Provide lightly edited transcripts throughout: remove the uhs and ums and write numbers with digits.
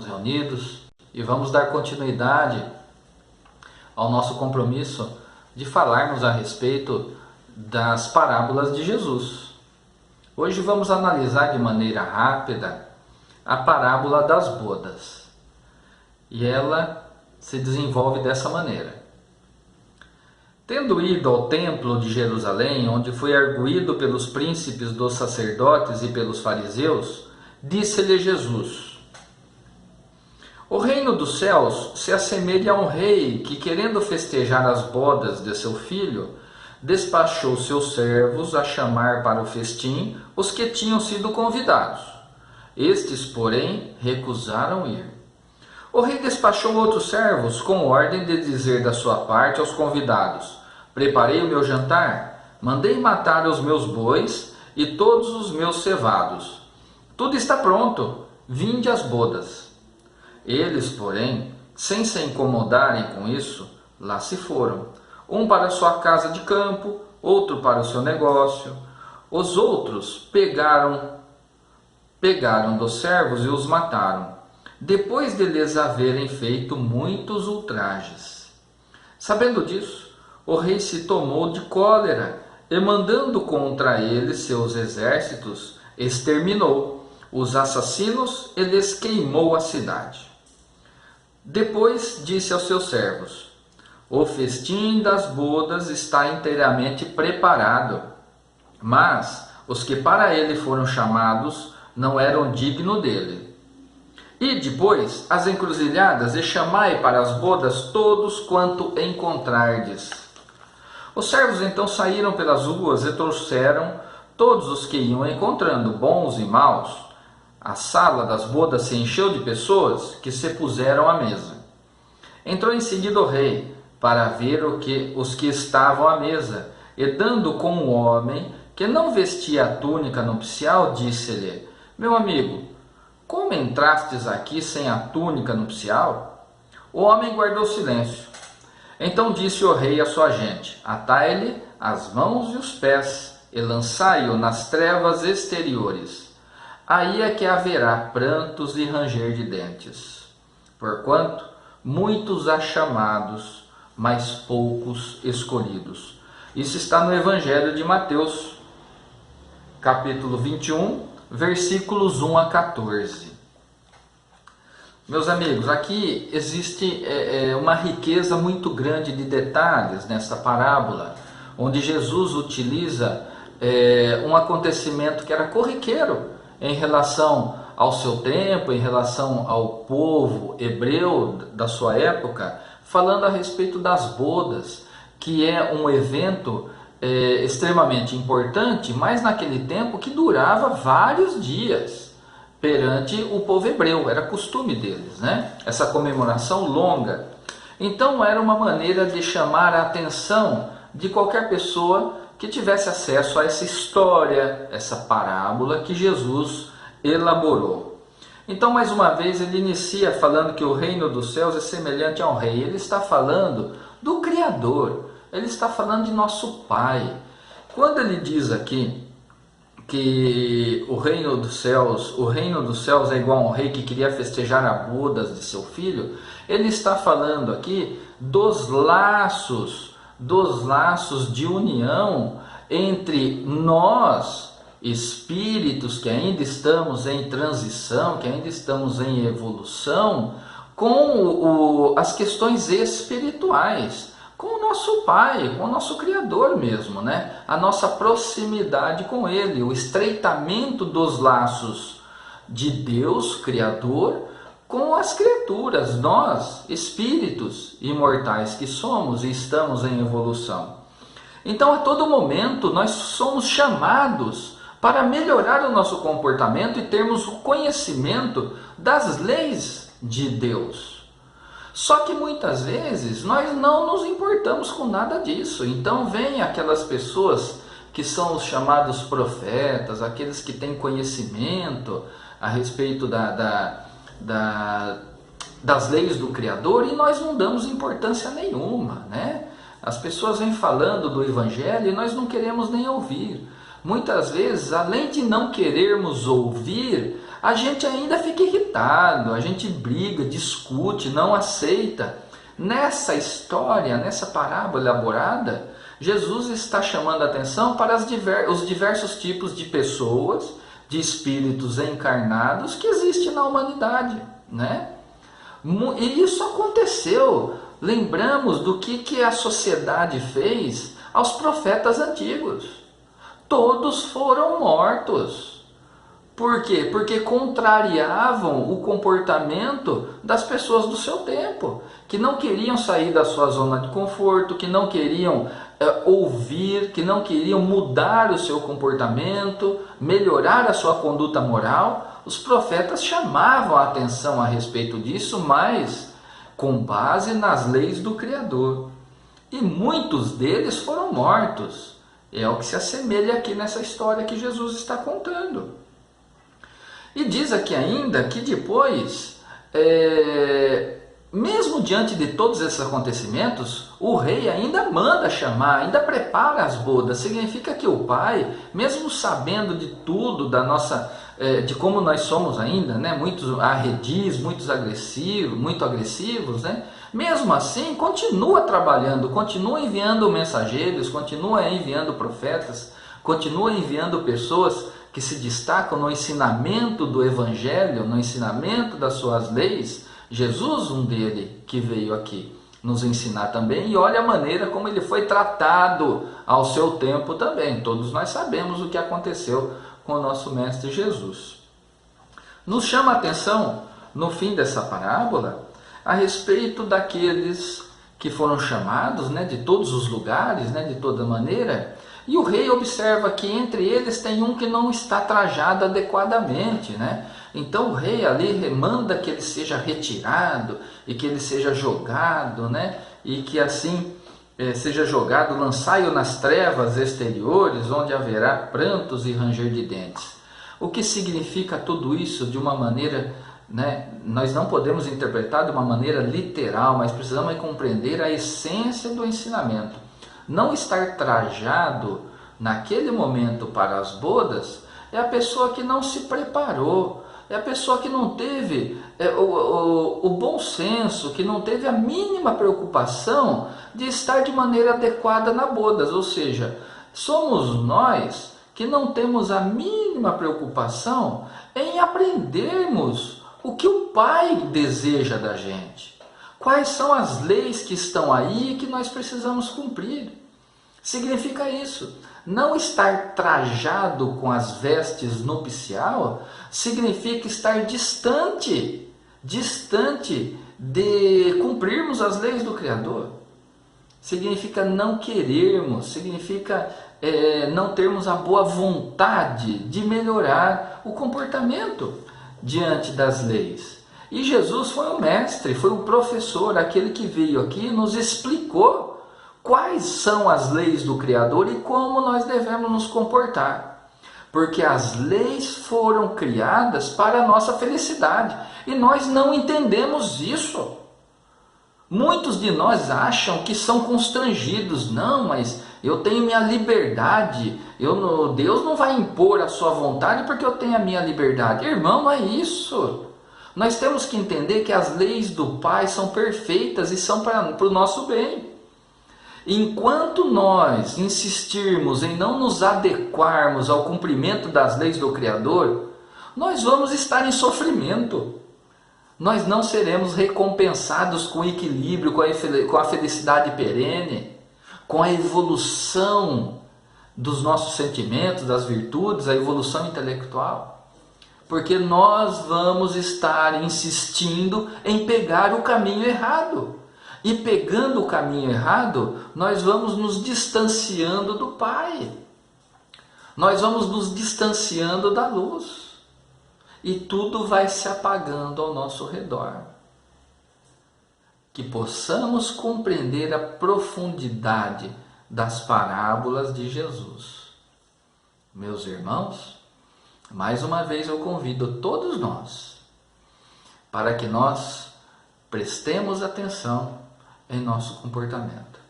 reunidos e vamos dar continuidade ao nosso compromisso de falarmos a respeito das parábolas de Jesus. Hoje vamos analisar de maneira rápida a parábola das bodas. E ela se desenvolve dessa maneira. Tendo ido ao templo de Jerusalém, onde foi arguído pelos príncipes dos sacerdotes e pelos fariseus, disse-lhe Jesus: O reino dos céus se assemelha a um rei que, querendo festejar as bodas de seu filho, despachou seus servos a chamar para o festim os que tinham sido convidados. Estes, porém, recusaram ir. O rei despachou outros servos com ordem de dizer da sua parte aos convidados: Preparei o meu jantar, mandei matar os meus bois e todos os meus cevados. Tudo está pronto, vinde às bodas. Eles, porém, sem se incomodarem com isso, lá se foram, um para sua casa de campo, outro para o seu negócio. Os outros pegaram dos servos e os mataram, depois de lhes haverem feito muitos ultrajes. Sabendo disso, o rei se tomou de cólera e, mandando contra eles seus exércitos, exterminou os assassinos e lhes queimou a cidade. Depois disse aos seus servos: O festim das bodas está inteiramente preparado, mas os que para ele foram chamados não eram dignos dele. E depois as encruzilhadas e chamai para as bodas todos quanto encontrardes. Os servos então saíram pelas ruas e trouxeram todos os que iam encontrando, bons e maus. A sala das bodas se encheu de pessoas que se puseram à mesa. Entrou em seguida o rei para ver os que estavam à mesa, e dando com um homem que não vestia a túnica nupcial, disse-lhe: Meu amigo, como entrastes aqui sem a túnica nupcial? O homem guardou silêncio. Então disse o rei à sua gente: Atai-lhe as mãos e os pés, e lançai-o nas trevas exteriores. Aí é que haverá prantos e ranger de dentes. Porquanto muitos há chamados, mas poucos escolhidos. Isso está no Evangelho de Mateus, capítulo 21, versículos 1 a 14. Meus amigos, aqui existe uma riqueza muito grande de detalhes nessa parábola, onde Jesus utiliza um acontecimento que era corriqueiro em relação ao seu tempo, em relação ao povo hebreu da sua época, falando a respeito das bodas, que é um evento extremamente importante, mas naquele tempo que durava vários dias perante o povo hebreu, era costume deles, né? Essa comemoração longa. Então era uma maneira de chamar a atenção de qualquer pessoa que tivesse acesso a essa história, essa parábola que Jesus elaborou. Então, mais uma vez, ele inicia falando que o reino dos céus é semelhante a um rei. Ele está falando do Criador, ele está falando de nosso Pai. Quando ele diz aqui que o reino dos céus é igual a um rei que queria festejar as bodas de seu filho, ele está falando aqui dos laços de união entre nós, espíritos que ainda estamos em transição, que ainda estamos em evolução, com as questões espirituais, com o nosso Pai, com o nosso Criador mesmo, né? A nossa proximidade com Ele, o estreitamento dos laços de Deus, Criador, com as criaturas, nós, espíritos imortais que somos e estamos em evolução. Então, a todo momento, nós somos chamados para melhorar o nosso comportamento e termos o conhecimento das leis de Deus. Só que muitas vezes nós não nos importamos com nada disso. Então vem aquelas pessoas que são os chamados profetas, aqueles que têm conhecimento a respeito das leis do Criador, e nós não damos importância nenhuma, né? As pessoas vêm falando do Evangelho e nós não queremos nem ouvir. Muitas vezes, além de não querermos ouvir, a gente ainda fica irritado, a gente briga, discute, não aceita. Nessa história, nessa parábola elaborada, Jesus está chamando a atenção para os diversos tipos de pessoas, de espíritos encarnados que existem na humanidade, né? E isso aconteceu. Lembramos do que a sociedade fez aos profetas antigos. Todos foram mortos. Por quê? Porque contrariavam o comportamento das pessoas do seu tempo, que não queriam sair da sua zona de conforto, que não queriam ouvir, que não queriam mudar o seu comportamento, melhorar a sua conduta moral. Os profetas chamavam a atenção a respeito disso, mas com base nas leis do Criador. E muitos deles foram mortos. É o que se assemelha aqui nessa história que Jesus está contando. E diz aqui ainda que depois, mesmo diante de todos esses acontecimentos, o rei ainda manda chamar, ainda prepara as bodas. Significa que o pai, mesmo sabendo de tudo, de como nós somos ainda, né, muitos arredis, muito agressivos, né, mesmo assim continua trabalhando, continua enviando mensageiros, continua enviando profetas, continua enviando pessoas que se destacam no ensinamento do Evangelho, no ensinamento das suas leis. Jesus, um dele, que veio aqui nos ensinar também, e olha a maneira como ele foi tratado ao seu tempo também. Todos nós sabemos o que aconteceu com o nosso Mestre Jesus. Nos chama a atenção, no fim dessa parábola, a respeito daqueles que foram chamados, né, de todos os lugares, né, de toda maneira. E o rei observa que entre eles tem um que não está trajado adequadamente, né? Então o rei ali manda que ele seja retirado e que ele seja jogado, né? E que assim seja jogado, lançai-o nas trevas exteriores, onde haverá prantos e ranger de dentes. O que significa tudo isso de uma maneira, né? Nós não podemos interpretar de uma maneira literal, mas precisamos compreender a essência do ensinamento. Não estar trajado naquele momento para as bodas é a pessoa que não se preparou, é a pessoa que não teve o bom senso, que não teve a mínima preocupação de estar de maneira adequada na bodas. Ou seja, somos nós que não temos a mínima preocupação em aprendermos o que o Pai deseja da gente. Quais são as leis que estão aí e que nós precisamos cumprir? Significa isso. Não estar trajado com as vestes nupcial significa estar distante de cumprirmos as leis do Criador. Significa não querermos, significa não termos a boa vontade de melhorar o comportamento diante das leis. E Jesus foi o mestre, foi o professor, aquele que veio aqui e nos explicou quais são as leis do Criador e como nós devemos nos comportar. Porque as leis foram criadas para a nossa felicidade e nós não entendemos isso. Muitos de nós acham que são constrangidos. Não, mas eu tenho minha liberdade, Deus não vai impor a sua vontade porque eu tenho a minha liberdade. Irmão, não é isso. Nós temos que entender que as leis do Pai são perfeitas e são para o nosso bem. Enquanto nós insistirmos em não nos adequarmos ao cumprimento das leis do Criador, nós vamos estar em sofrimento. Nós não seremos recompensados com equilíbrio, com a felicidade perene, com a evolução dos nossos sentimentos, das virtudes, a evolução intelectual. Porque nós vamos estar insistindo em pegar o caminho errado. E pegando o caminho errado, nós vamos nos distanciando do Pai. Nós vamos nos distanciando da luz. E tudo vai se apagando ao nosso redor. Que possamos compreender a profundidade das parábolas de Jesus. Meus irmãos, mais uma vez eu convido todos nós para que nós prestemos atenção em nosso comportamento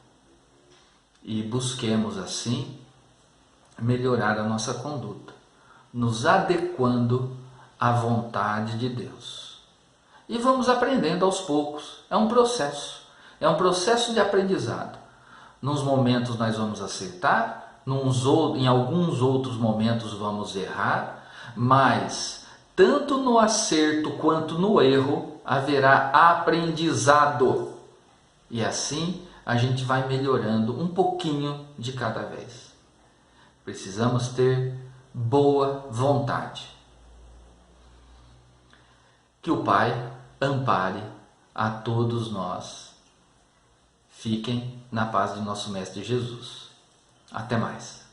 e busquemos assim melhorar a nossa conduta, nos adequando à vontade de Deus. E vamos aprendendo aos poucos. É um processo de aprendizado. Nos momentos nós vamos acertar, em alguns outros momentos vamos errar, mas tanto no acerto quanto no erro haverá aprendizado. E assim a gente vai melhorando um pouquinho de cada vez. Precisamos ter boa vontade. Que o Pai ampare a todos nós. Fiquem na paz de nosso Mestre Jesus. Até mais.